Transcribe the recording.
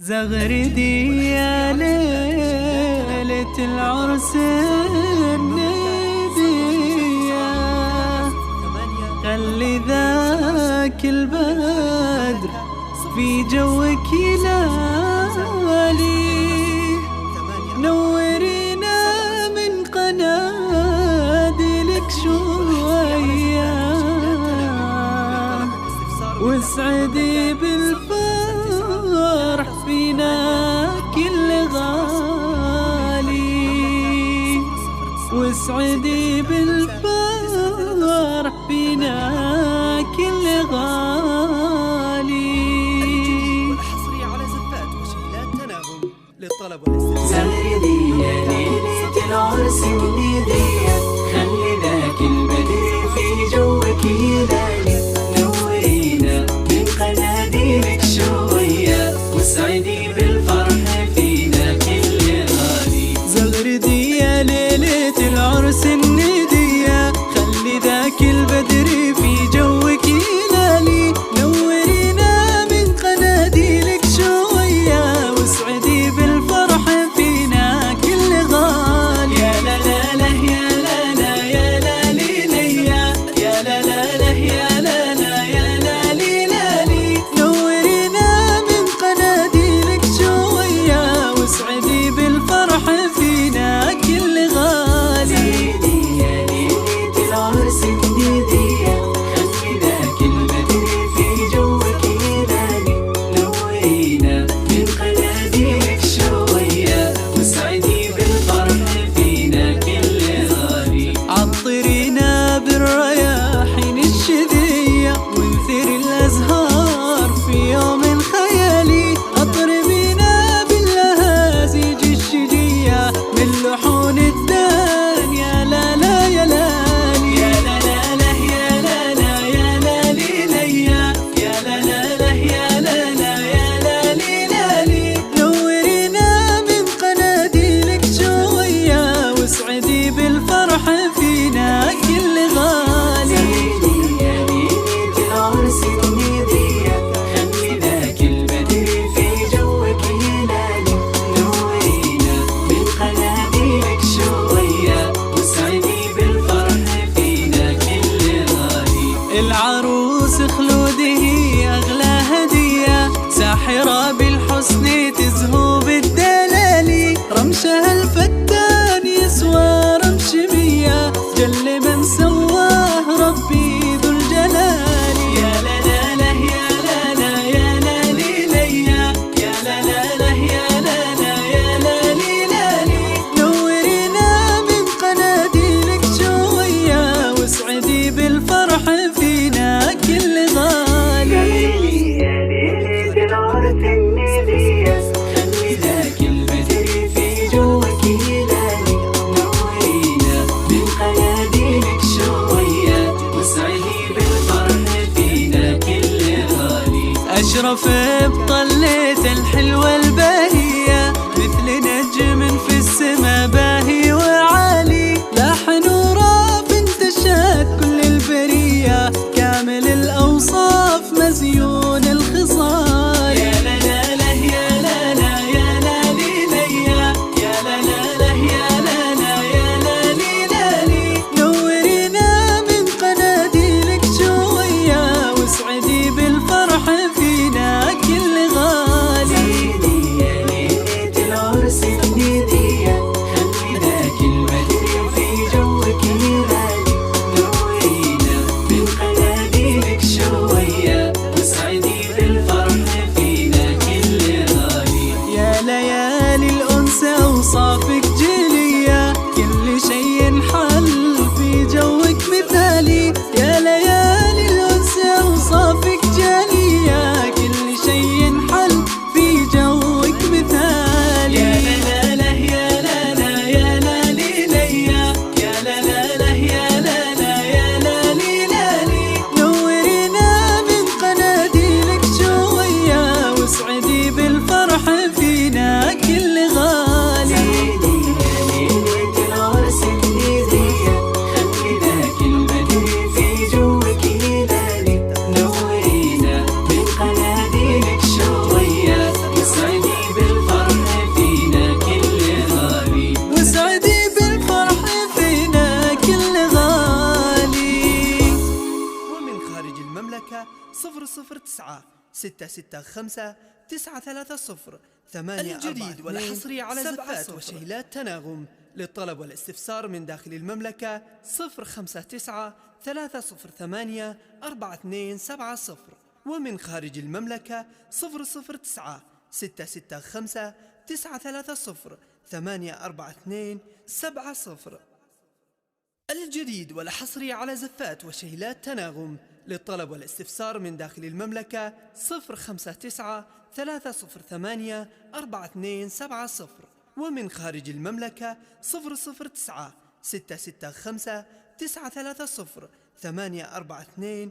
زغردي يا ليلة العرس الندية، خلي ذاك البدر في جوك يلالي، نورينا من قناديلك شوية، واسعدي بالفرح فينا كل غالي، واسعدي بالفرح فينا كل غالي. الحصري على زفات وشيلات تناغم للطلب والاستفسار. زغردي يا ليلة العرس الندية، خلي ذاك البدر في جوك يلالي، نورينا من قناديلك شوية، واسعدي بالفرح فينا كل غالي. زغردي يا ليلة العرس الندية، خلي ذاك البدر في جوك يلالي، نورينا من قناديلك شوية، واسعدي بالفرح فينا كل غالي. يا لا لا لا يا لا لا يا لا لي ليا، يا لا لا لا يا لا لا يا لا لي لالي، نورينا من قناديلك شوية، واسعدي بالفرح فينا كل غالي. زغردي يا ليلة العرس الندية، خلي ذاك البدر في جوك يلالي، نورينا من قناديلك شوية، واسعدي بالفرح فينا كل غالي. عطرينا بالرياحين الشذية، وانثر الأزهار في يوم خيالي، أطربينا باللهازيج الشجية من لحون الدان. يا لا لا يا لالي، يا لا لا لا يا لا لا يا لا لي ليا، يا لا لا لا يا لا لا يا لا لي لالي، نورينا من قناديلك شوية، واسعدي بالفرح فينا كل غالي. زغردي يا ليلة العرس الندية، خلي ذاك البدر في جوك يلالي، نورينا من قناديلك شوية، واسعدي بالفرح فينا كل غالي. العروس خلوده أغلى هدية، ساحرة بالحسن تزهو بالدلالي، رمشها الفتان يسوى رمش مية، جل من سواه ربي ذو الجلال. يا لا لا لا يا لا لا يا لا لي ليا، يا لا لا لا يا لا لا يا لا لي لالي، نورينا من قناديلك شوية، واسعدي بالفرح فينا كل غالي. يا ليلة العرس الندية، خلي ذاك البدر في جوك يلالي، نورينا من قناديلك شوية، واسعدي بالفرح فينا كل غالي. أشرف بطلة الحلوة الباهية، مثل نجم في السما باهي وعالي، لاح نوره فانتشت كل البرية، كامل الأوصاف مزيون الخصال. يا لا لا لا يا لا لا يا لا لي ليا، يا لا لا لا يا لا لا يا لا لي لالي، نورينا من قناديلك شوية، واسعدي بالفرح فينا كل غالي. زغردي يا ليلة العرس الندية، خلي ذاك البدر في جوك يلالي، نورينا من قناديلك شوية، واسعدي بالفرح فينا كل غالي. يا ليالي الأنس أوصافك جلية، كل شيء حل في جوك مثالي، يا ليالي الأنس أوصافك جلية، كل شيء حل في جوك مثالي. يا لا لا لا يا لا لا يا لا لي ليا، يا لا لا لا يا لا لا يا لا لي لالي، نورينا من قناديلك شوية، واسعدي بالفرح فينا كل غالي. زغردي يا ليلة العرس الندية، خلي ذاك البدر في جوك يلالي، نورينا من قناديلك شوية، واسعدي 009 665 930 8. الجديد والحصري على زفات وشيلات تناغم. للطلب والاستفسار من داخل المملكة 059 308 4270، ومن خارج المملكة 009 665 930 84270. الجديد والحصري على زفات وشيلات تناغم. للطلب والاستفسار من داخل المملكة 059 308 4270، ومن خارج المملكة 009 665 930 84270.